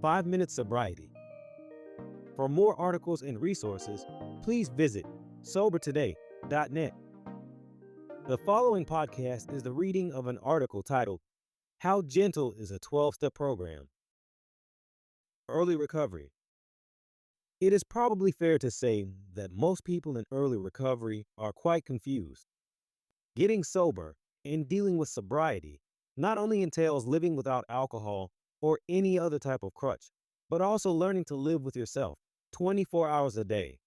5 Minute Sobriety. For more articles and resources, please visit sobertoday.net. The following podcast is the reading of an article titled, How Gentle is a 12-Step Program? Early Recovery. It is probably fair to say that most people in early recovery are quite confused. Getting sober and dealing with sobriety not only entails living without alcohol or any other type of crutch, but also learning to live with yourself 24 hours a day.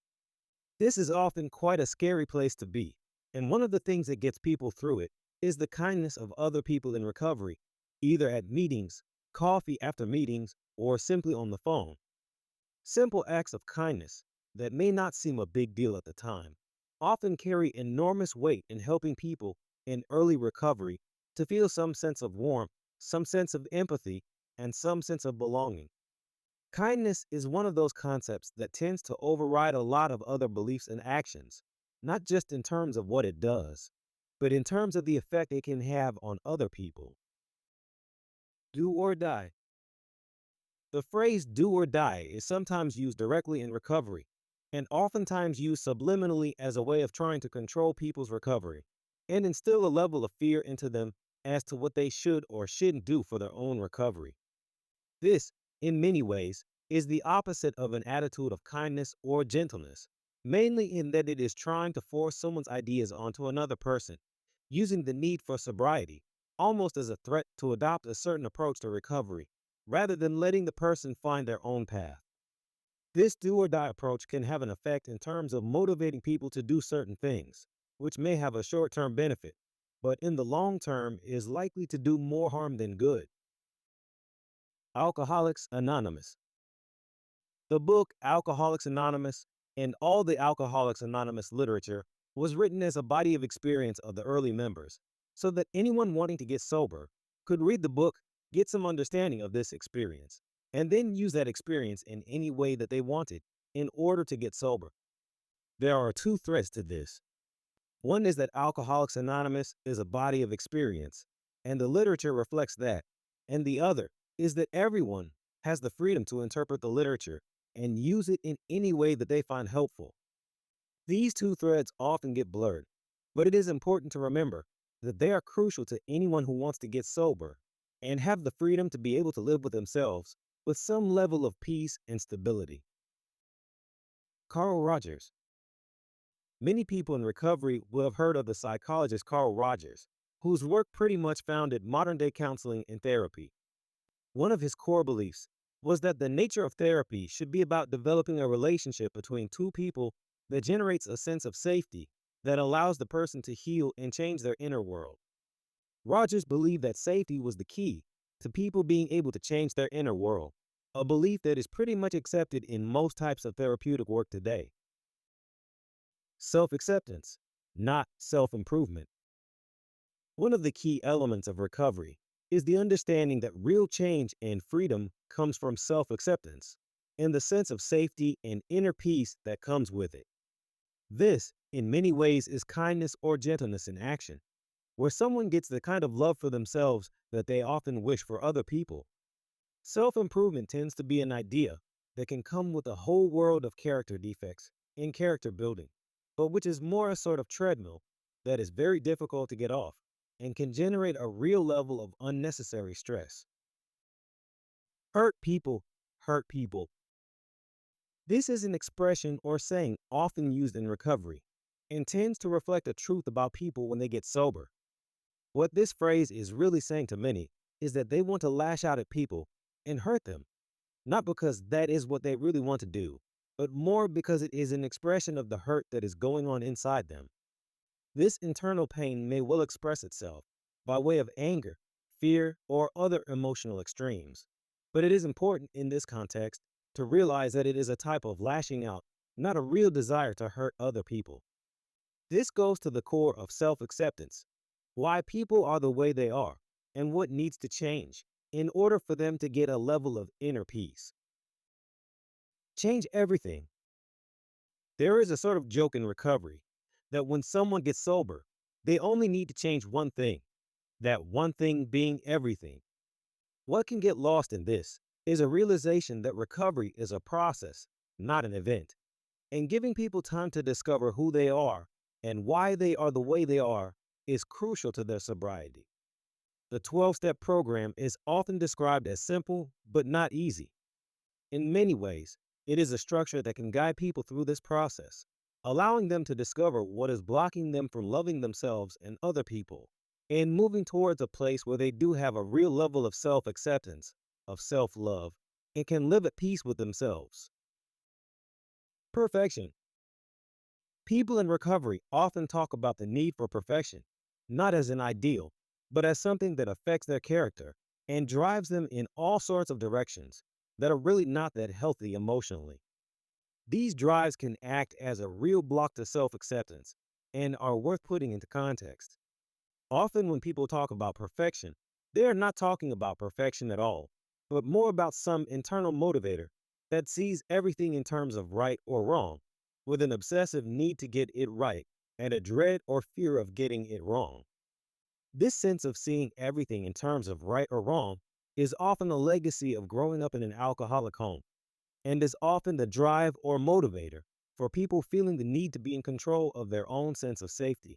This is often quite a scary place to be, and one of the things that gets people through it is the kindness of other people in recovery, either at meetings, coffee after meetings, or simply on the phone. Simple acts of kindness that may not seem a big deal at the time often carry enormous weight in helping people in early recovery to feel some sense of warmth, some sense of empathy, and some sense of belonging. Kindness is one of those concepts that tends to override a lot of other beliefs and actions, not just in terms of what it does, but in terms of the effect it can have on other people. Do or die. The phrase do or die is sometimes used directly in recovery, and oftentimes used subliminally as a way of trying to control people's recovery and instill a level of fear into them as to what they should or shouldn't do for their own recovery. This, in many ways, is the opposite of an attitude of kindness or gentleness, mainly in that it is trying to force someone's ideas onto another person, using the need for sobriety almost as a threat to adopt a certain approach to recovery, rather than letting the person find their own path. This do or die approach can have an effect in terms of motivating people to do certain things, which may have a short-term benefit, but in the long term is likely to do more harm than good. Alcoholics Anonymous. The book Alcoholics Anonymous and all the Alcoholics Anonymous literature was written as a body of experience of the early members, so that anyone wanting to get sober could read the book, get some understanding of this experience, and then use that experience in any way that they wanted in order to get sober. There are two threads to this. One is that Alcoholics Anonymous is a body of experience, and the literature reflects that, and the other is that everyone has the freedom to interpret the literature and use it in any way that they find helpful. These two threads often get blurred, but it is important to remember that they are crucial to anyone who wants to get sober and have the freedom to be able to live with themselves with some level of peace and stability. Carl Rogers. Many people in recovery will have heard of the psychologist Carl Rogers, whose work pretty much founded modern-day counseling and therapy. One of his core beliefs was that the nature of therapy should be about developing a relationship between two people that generates a sense of safety that allows the person to heal and change their inner world. Rogers believed that safety was the key to people being able to change their inner world, a belief that is pretty much accepted in most types of therapeutic work today. Self-acceptance, not self-improvement. One of the key elements of recovery is the understanding that real change and freedom comes from self-acceptance and the sense of safety and inner peace that comes with it. This, in many ways, is kindness or gentleness in action, where someone gets the kind of love for themselves that they often wish for other people. Self-improvement tends to be an idea that can come with a whole world of character defects in character building, but which is more a sort of treadmill that is very difficult to get off and can generate a real level of unnecessary stress. Hurt people hurt people. This is an expression or saying often used in recovery and tends to reflect a truth about people when they get sober. What this phrase is really saying to many is that they want to lash out at people and hurt them, not because that is what they really want to do, but more because it is an expression of the hurt that is going on inside them. This internal pain may well express itself by way of anger, fear, or other emotional extremes. But it is important in this context to realize that it is a type of lashing out, not a real desire to hurt other people. This goes to the core of self-acceptance, why people are the way they are, and what needs to change in order for them to get a level of inner peace. Change everything. There is a sort of joke in recovery that when someone gets sober, they only need to change one thing, that one thing being everything. What can get lost in this is a realization that recovery is a process, not an event, and giving people time to discover who they are and why they are the way they are is crucial to their sobriety. The 12-step program is often described as simple but not easy. In many ways, it is a structure that can guide people through this process, allowing them to discover what is blocking them from loving themselves and other people, and moving towards a place where they do have a real level of self acceptance, of self love, and can live at peace with themselves. Perfection. People in recovery often talk about the need for perfection, not as an ideal, but as something that affects their character and drives them in all sorts of directions that are really not that healthy emotionally. These drives can act as a real block to self acceptance and are worth putting into context. Often, when people talk about perfection, they are not talking about perfection at all, but more about some internal motivator that sees everything in terms of right or wrong, with an obsessive need to get it right and a dread or fear of getting it wrong. This sense of seeing everything in terms of right or wrong is often a legacy of growing up in an alcoholic home and is often the drive or motivator for people feeling the need to be in control of their own sense of safety.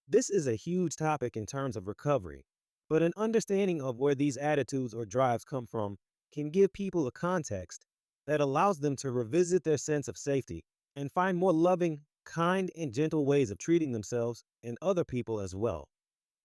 This is a huge topic in terms of recovery, but an understanding of where these attitudes or drives come from can give people a context that allows them to revisit their sense of safety and find more loving, kind, and gentle ways of treating themselves and other people as well.